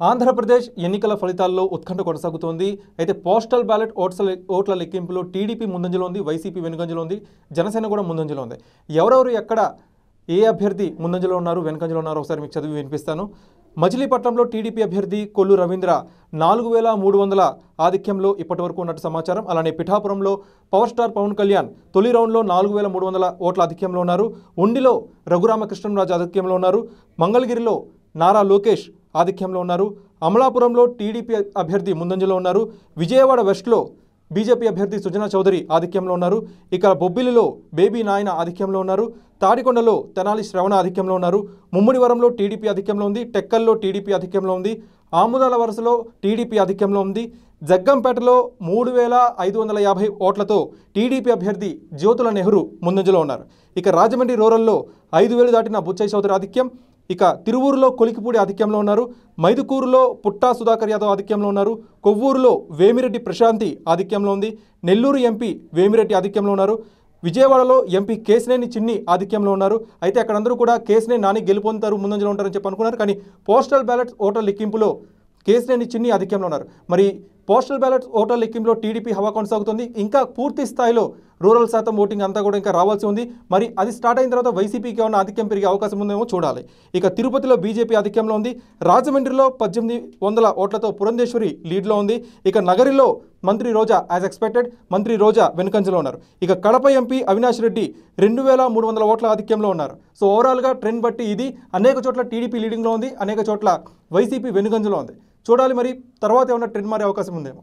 ఆంధ్రప్రదేశ్ ఎన్నికల ఫలితాల్లో ఉత్కంఠ కొనసాగుతోంది. అయితే పోస్టల్ బ్యాలెట్ ఓట్ల లెక్కింపులో టీడీపీ ముందంజలో ఉంది, వైసీపీ వెనుకంజలో ఉంది, జనసేన కూడా ముందంజలో ఉంది. ఎవరెవరు ఎక్కడ ఏ అభ్యర్థి ముందంజలో ఉన్నారు, వెనుకంజలో ఉన్నారు ఒకసారి మీకు చదివి వినిపిస్తాను. మచిలీపట్నంలో టీడీపీ అభ్యర్థి కొల్లు రవీంద్ర 4300 ఆధిక్యంలో ఇప్పటివరకు ఉన్నట్టు సమాచారం. అలానే పిఠాపురంలో పవర్ స్టార్ పవన్ కళ్యాణ్ తొలి రౌండ్లో 4300 ఓట్ల ఆధిక్యంలో ఉన్నారు. ఉండిలో రఘురామకృష్ణరాజు ఆధిక్యంలో ఉన్నారు. మంగళగిరిలో నారా లోకేష్ ఆధిక్యంలో ఉన్నారు. అమలాపురంలో టీడీపీ అభ్యర్థి ముందంజలో ఉన్నారు. విజయవాడ వెస్ట్లో బీజేపీ అభ్యర్థి సుజనా చౌదరి ఆధిక్యంలో ఉన్నారు. ఇక బొబ్బిలిలో బేబీ నాయన ఆధిక్యంలో ఉన్నారు. తాడికొండలో తెనాలి శ్రవణ ఆధిక్యంలో ఉన్నారు. ముమ్మిడివరంలో టీడీపీ ఆధిక్యంలో ఉంది. టెక్కల్లో టీడీపీ ఆధిక్యంలో ఉంది. ఆముదాల వరుసలో టీడీపీ ఆధిక్యంలో ఉంది. జగ్గంపేటలో 3550 ఓట్లతో టీడీపీ అభ్యర్థి జ్యోతుల నెహ్రూ ముందంజలో ఉన్నారు. ఇక రాజమండ్రి రూరల్లో 5000 దాటిన బుచ్చయ్య చౌదరి ఆధిక్యం. ఇక తిరువూరులో కొలికిపూడి ఆధిక్యంలో ఉన్నారు. మైదుకూరులో పుట్టా సుధాకర్ యాదవ్ ఆధిక్యంలో ఉన్నారు. కొవ్వూరులో వేమిరెడ్డి ప్రశాంతి ఆధిక్యంలో ఉంది. నెల్లూరు ఎంపీ వేమిరెడ్డి ఆధిక్యంలో ఉన్నారు. విజయవాడలో ఎంపీ కేశినేని చిన్ని ఆధిక్యంలో ఉన్నారు. అయితే అక్కడందరూ కూడా కేశినేని నాని గెలుపొందుతారు, ముందంజలో ఉంటారని చెప్పి అనుకున్నారు. కానీ పోస్టల్ బ్యాలెట్ ఓట్ల లెక్కింపులో కేశినేని చిన్ని ఆధిక్యంలో ఉన్నారు. మరి పోస్టల్ బ్యాలెట్ ఓట్ల లెక్కింపులో టీడీపీ హవా కొనసాగుతుంది. ఇంకా పూర్తి స్థాయిలో రూరల్ శాతం ఓటింగ్ అంతా కూడా ఇంకా రావాల్సి ఉంది. మరి అది స్టార్ట్ అయిన తర్వాత వైసీపీకి ఏమైనా ఆధిక్యం పెరిగే అవకాశం ఉందేమో చూడాలి. ఇక తిరుపతిలో బీజేపీ ఆధిక్యంలో ఉంది. రాజమండ్రిలో 1800 ఓట్లతో పురంధేశ్వరి లీడ్లో ఉంది. ఇక నగరిలో మంత్రి రోజా యాజ్ ఎక్స్పెక్టెడ్ మంత్రి రోజా వెనుకంజలో ఉన్నారు. ఇక కడప ఎంపీ అవినాష్ రెడ్డి 2300 ఓట్ల ఆధిక్యంలో ఉన్నారు. సో ఓవరాల్గా ట్రెండ్ బట్టి ఇది అనేక చోట్ల టీడీపీ లీడింగ్లో ఉంది, అనేక చోట్ల వైసీపీ వెనుకంజలో ఉంది. చూడాలి మరి తర్వాత ఏమైనా ట్రెండ్ మారే అవకాశం ఉందేమో.